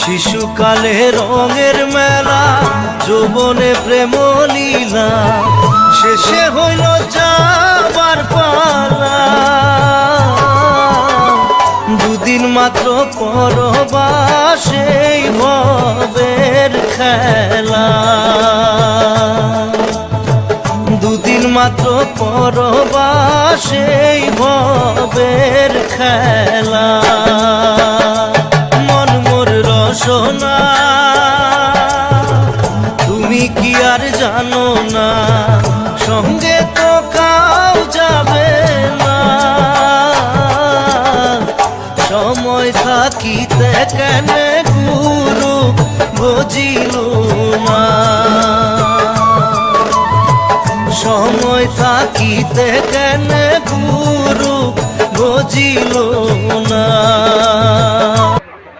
শিশুকালে রঙের মেলা, যৌবনে প্রেম লীলা, শেষে হইল যাবার পালা। দুদিন মাত্র পরবাসে ভবের খেলা, দুদিন মাত্র পরবাসে ভবের খেলা। মন মোর রসনা তুমি কি আর জানো না, সঙ্গে তো কাউ যাবে না। সময় থাকিতে কেন গুরু বুঝিল না, সময় থাকিতে কেন গুরু বুঝিল না।